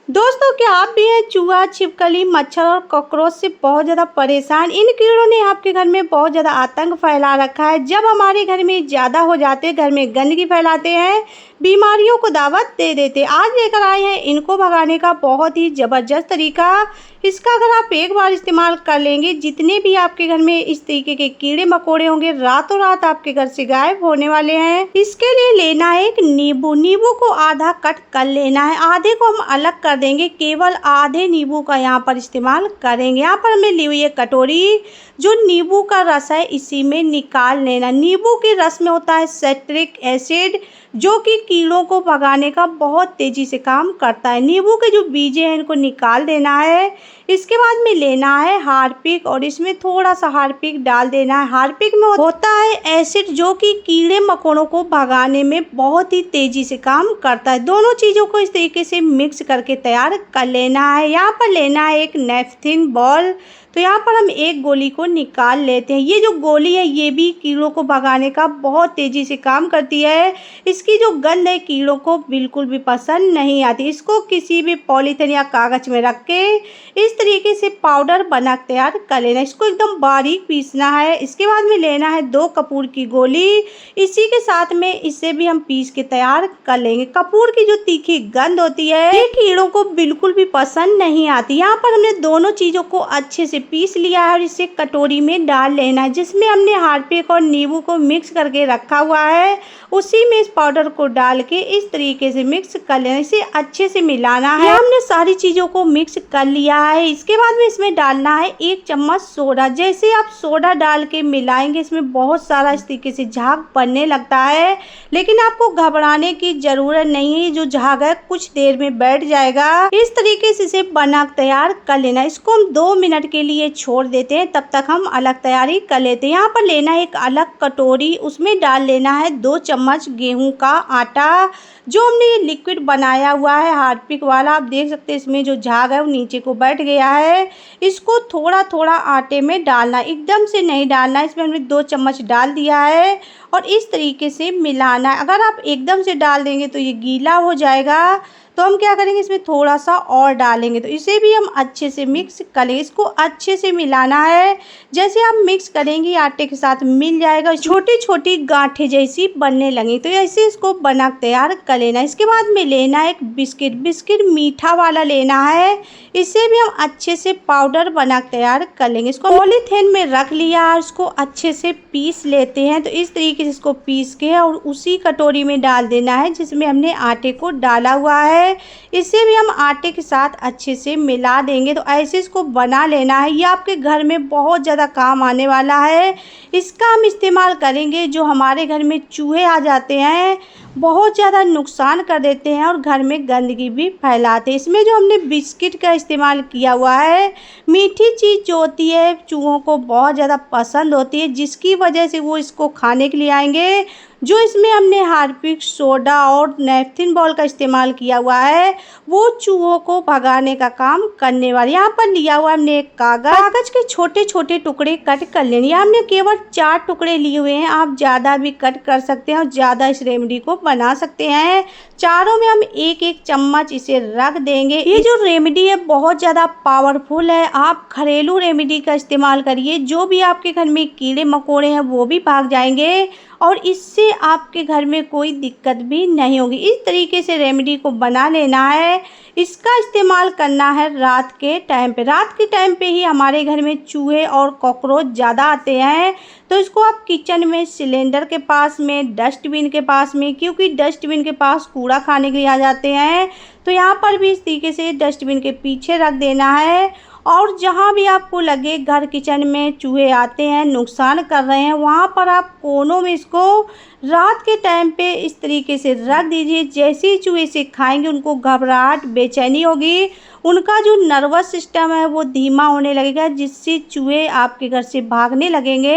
दोस्तों, क्या आप भी हैं चूहा, छिपकली, मच्छर और कॉकरोच से बहुत ज़्यादा परेशान। इन कीड़ों ने आपके घर में बहुत ज़्यादा आतंक फैला रखा है। जब हमारे घर में ज़्यादा हो जाते हैं, घर में गंदगी फैलाते हैं, बीमारियों को दावत दे देते। आज लेकर आए हैं इनको भगाने का बहुत ही ज़बरदस्त तरीका। इसका अगर आप एक बार इस्तेमाल कर लेंगे, जितने भी आपके घर में इस तरीके के कीड़े मकोड़े होंगे, रातों रात आपके घर से गायब होने वाले हैं। इसके लिए लेना है एक नींबू। नींबू को आधा कट कर लेना है, आधे को हम अलग कर देंगे। केवल आधे नींबू का यहाँ पर इस्तेमाल करेंगे। यहाँ पर हमने ली हुई है कटोरी। जो नींबू का रस है इसी में निकाल लेना। नींबू के रस में होता है सिट्रिक एसिड, जो कि कीड़ों को भगाने का बहुत तेजी से काम करता है। नींबू के जो बीजे हैं इनको निकाल देना है। इसके बाद में लेना है हार्पिक और इसमें थोड़ा सा हार्पिक डाल देना है। हार्पिक में होता है एसिड, जो कि कीड़े मकोड़ों को भगाने में बहुत ही तेजी से काम करता है। दोनों चीज़ों को इस तरीके से मिक्स करके तैयार कर लेना है। यहाँ पर लेना है एक नेपथिन बॉल। तो यहाँ पर हम एक गोली को निकाल लेते हैं। ये जो गोली है ये भी कीड़ों को भगाने का बहुत तेज़ी से काम करती है। इसकी जो गंध है कीड़ों को बिल्कुल भी पसंद नहीं आती। इसको किसी भी पॉलीथिन या कागज़ में रख के इस तरीके से पाउडर बना तैयार कर लेना। इसको एकदम बारीक पीसना है। इसके बाद में लेना है 2 कपूर की गोली। इसी के साथ में इसे भी हम पीस के तैयार कर लेंगे। कपूर की जो तीखी गंध होती है ये कीड़ों को बिल्कुल भी पसंद नहीं आती। यहाँ पर हमने दोनों चीज़ों को अच्छे से पीस लिया है और इसे कटोरी में डाल लेना है, जिसमें हमने हार्पिक और नींबू को मिक्स करके रखा हुआ है। उसी में इस पाउडर को डाल के इस तरीके से मिक्स कर लेना। इसे अच्छे से मिलाना है। हमने सारी चीज़ों को मिक्स कर लिया है। इसके बाद में इसमें डालना है 1 चम्मच सोडा। जैसे आप सोडा डाल के मिलाएंगे, इसमें बहुत सारा इस तरीके से झाग बनने लगता है, लेकिन आपको घबराने की ज़रूरत नहीं है। जो झाग है कुछ देर में बैठ जाएगा। इस तरीके से इसे बना तैयार कर लेना। इसको हम 2 मिनट के लिए छोड़ देते हैं, तब तक हम अलग तैयारी कर लेते हैं। यहाँ पर लेना है एक अलग कटोरी। उसमें डाल लेना है 2 चम्मच गेहूं का आटा, जो हमने ये लिक्विड बनाया हुआ है हार्पिक वाला। आप देख सकते हैं इसमें जो झाग है वो नीचे को बैठ गया है। इसको थोड़ा थोड़ा आटे में डालना, एकदम से नहीं डालना। इसमें हमने 2 चम्मच डाल दिया है और इस तरीके से मिलाना है। अगर आप एकदम से डाल देंगे तो ये गीला हो जाएगा। तो हम क्या करेंगे, इसमें थोड़ा सा और डालेंगे। तो इसे भी हम अच्छे से मिक्स करेंगे। इसको अच्छे से मिलाना है। जैसे आप मिक्स करेंगे आटे के साथ मिल जाएगा, छोटी छोटी गांठें जैसी बनने लगेंगी। तो ऐसे इसको बना तैयार कर लेना। इसके बाद में लेना है एक बिस्किट। बिस्किट मीठा वाला लेना है। इसे भी हम अच्छे से पाउडर बना तैयार कर लेंगे। इसको पॉलीथिन में रख लिया और इसको अच्छे से पीस लेते हैं। तो इस तरीके से इसको पीस के और उसी कटोरी में डाल देना है जिसमें हमने आटे को डाला हुआ है। इसे भी हम आटे के साथ अच्छे से मिला देंगे। तो ऐसे इसको बना लेना है। ये आपके घर में बहुत ज़्यादा काम आने वाला है। इसका हम इस्तेमाल करेंगे। जो हमारे घर में चूहे आ जाते हैं, बहुत ज़्यादा नुकसान कर देते हैं और घर में गंदगी भी फैलाते हैं। इसमें जो हमने बिस्किट का इस्तेमाल किया हुआ है, मीठी चीज़ जो होती है चूहों को बहुत ज़्यादा पसंद होती है, जिसकी वजह से वो इसको खाने के लिए आएंगे। जो इसमें हमने हार्पिक, सोडा और नेपथिन बॉल का इस्तेमाल किया हुआ है, वो चूहों को भगाने का काम करने वाली। यहाँ पर लिया हुआ हमने एक कागज के छोटे छोटे टुकड़े कट कर लेने। हमने केवल 4 टुकड़े लिए हुए हैं। आप ज़्यादा भी कट कर सकते हैं और ज़्यादा इस रेमेडी को बना सकते हैं। चारों में हम 1-1 चम्मच इसे रख देंगे। ये जो रेमेडी है बहुत ज़्यादा पावरफुल है। आप घरेलू रेमेडी का इस्तेमाल करिए। जो भी आपके घर में कीड़े मकोड़े हैं वो भी भाग जाएंगे और इससे आपके घर में कोई दिक्कत भी नहीं होगी। इस तरीके से रेमेडी को बना लेना है। इसका इस्तेमाल करना है रात के टाइम पे। रात के टाइम पे ही हमारे घर में चूहे और कॉकरोच ज़्यादा आते हैं। तो इसको आप किचन में, सिलेंडर के पास में, डस्टबिन के पास में, क्योंकि डस्टबिन के पास कूड़ा खाने के लिए आ जाते हैं, तो यहाँ पर भी इस तरीके से डस्टबिन के पीछे रख देना है। और जहाँ भी आपको लगे घर किचन में चूहे आते हैं, नुकसान कर रहे हैं, वहाँ पर आप कोनों में इसको रात के टाइम पे इस तरीके से रख दीजिए। जैसे ही चूहे से खाएंगे उनको घबराहट, बेचैनी होगी, उनका जो नर्वस सिस्टम है वो धीमा होने लगेगा, जिससे चूहे आपके घर से भागने लगेंगे।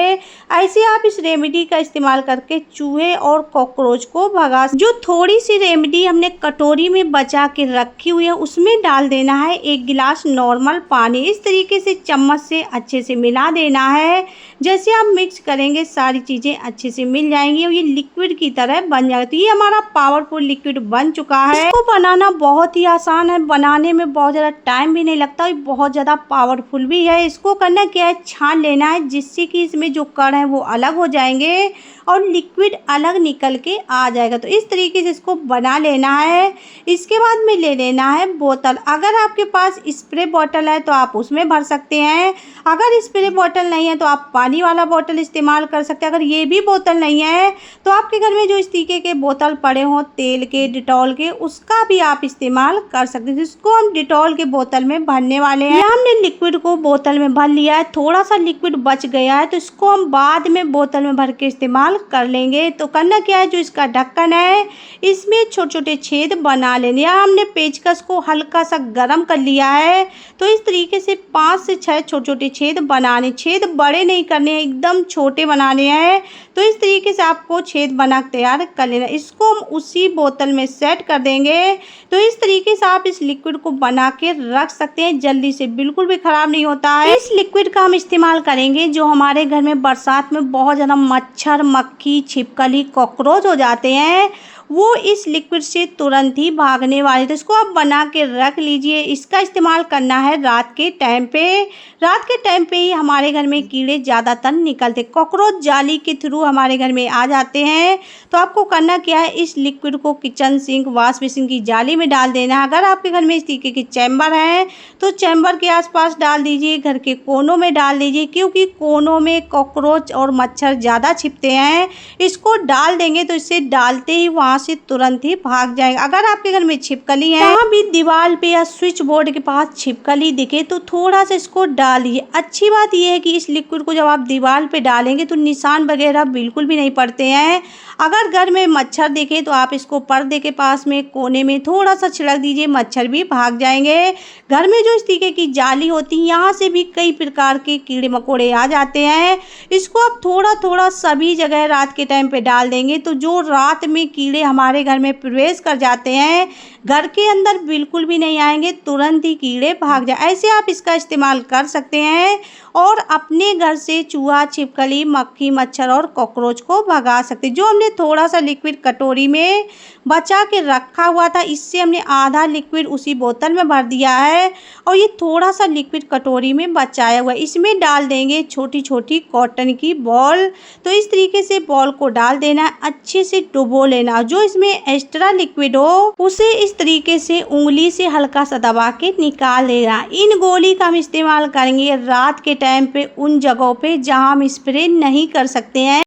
ऐसे आप इस रेमेडी का इस्तेमाल करके चूहे और कॉकरोच को भगा। जो थोड़ी सी रेमेडी हमने कटोरी में बचा के रखी हुई है, उसमें डाल देना है 1 गिलास नॉर्मल पानी। इस तरीके से चम्मच से अच्छे से मिला देना है। जैसे आप मिक्स करेंगे सारी चीज़ें अच्छे से मिल जाएंगी और ये लिक्विड की तरह बन जाएगा। तो ये हमारा पावरफुल लिक्विड बन चुका है। इसको बनाना बहुत ही आसान है, बनाने में बहुत ज़्यादा टाइम भी नहीं लगता और बहुत ज़्यादा पावरफुल भी है। इसको करना क्या है, छान लेना है जिससे कि इसमें जो कण है वो अलग हो जाएंगे और लिक्विड अलग निकल के आ जाएगा। तो इस तरीके से इसको बना लेना है। इसके बाद में ले लेना है बोतल। अगर आपके पास स्प्रे बोतल है तो आप उसमें भर सकते हैं, अगर स्प्रे बोतल नहीं है तो आप पानी वाला बोतल इस्तेमाल कर सकते हैं। अगर ये भी बोतल नहीं है तो आपके घर में जो इस तरीके के बोतल पड़े हों तेल के, डिटॉल के, उसका भी आप इस्तेमाल कर सकते हैं। जिसको हम डिटॉल के बोतल में भरने वाले हैं। हमने लिक्विड को बोतल में भर लिया है, थोड़ा सा लिक्विड बच गया है तो इसको हम बाद में बोतल में भर के इस्तेमाल कर लेंगे। तो करना क्या है, जो इसका ढक्कन है इसमें छोटे छोटे छेद बना लेने। या हमने पेचकस को हल्का सा गर्म कर लिया है तो इस तरीके से 5 से 6 छोटे छोटे छेद बनाने। छेद बड़े नहीं करने हैं, एकदम छोटे बनाने हैं। तो इस तरीके से आपको छेद बना तैयार कर लेना। इसको हम उसी बोतल में सेट कर देंगे। तो इस तरीके से आप इस लिक्विड को बना के रख सकते हैं, जल्दी से बिल्कुल भी खराब नहीं होता है। इस लिक्विड का हम इस्तेमाल करेंगे जो हमारे घर में बरसात में बहुत ज़्यादा मच्छर, मक्खी, छिपकली, कॉकरोच हो जाते हैं, वो इस लिक्विड से तुरंत ही भागने वाले। तो इसको आप बना के रख लीजिए। इसका इस्तेमाल करना है रात के टाइम पे। रात के टाइम पे ही हमारे घर में कीड़े ज़्यादातर निकलते, कॉकरोच जाली के थ्रू हमारे घर में आ जाते हैं। तो आपको करना क्या है, इस लिक्विड को किचन सिंक, वॉश बेसिन की जाली में डाल देना है। अगर आपके घर में इस तरीके की चैम्बर है तो चैम्बर के आसपास डाल दीजिए, घर के कोनों में डाल दीजिए, क्योंकि कोनों में कॉकरोच और मच्छर ज़्यादा छिपते हैं। इसको डाल देंगे तो इसे डालते ही वहाँ से तुरंत ही भाग जाएगा। अगर आपके घर में छिपकली है, वहाँ भी दीवार पे या स्विच बोर्ड के पास छिपकली दिखे तो थोड़ा सा इसको डालिए। अच्छी बात यह है कि इस लिक्विड को जब आप दीवार पे डालेंगे तो निशान वगैरह बिल्कुल भी नहीं पड़ते हैं। अगर घर में मच्छर दिखे तो आप इसको पर्दे के पास में कोने में थोड़ा सा छिड़क दीजिए, मच्छर भी भाग जाएंगे। घर में जो इस तरीके की जाली होती है यहाँ से भी कई प्रकार के कीड़े मकोड़े आ जाते हैं। इसको आप थोड़ा थोड़ा सभी जगह रात के टाइम पे डाल देंगे तो जो रात में कीड़े हमारे घर में प्रवेश कर जाते हैं घर के अंदर बिल्कुल भी नहीं आएंगे, तुरंत ही कीड़े भाग जाए। ऐसे आप इसका इस्तेमाल कर सकते हैं और अपने घर से चूहा, छिपकली, मक्खी, मच्छर और कॉकरोच को भगा सकते हैं। जो हमने थोड़ा सा लिक्विड कटोरी में बचा के रखा हुआ था, इससे हमने आधा लिक्विड उसी बोतल में भर दिया है और ये थोड़ा सा लिक्विड कटोरी में बचाया हुआ है, इसमें डाल देंगे छोटी छोटी कॉटन की बॉल। तो इस तरीके से बॉल को डाल देना है, अच्छे से डुबो लेना। जो इसमें एक्स्ट्रा लिक्विड हो उसे इस तरीके से उंगली से हल्का सा दबा के निकाल लेना। इन गोली का हम इस्तेमाल करेंगे रात के टाइम पे उन जगहों पे जहां हम स्प्रे नहीं कर सकते हैं।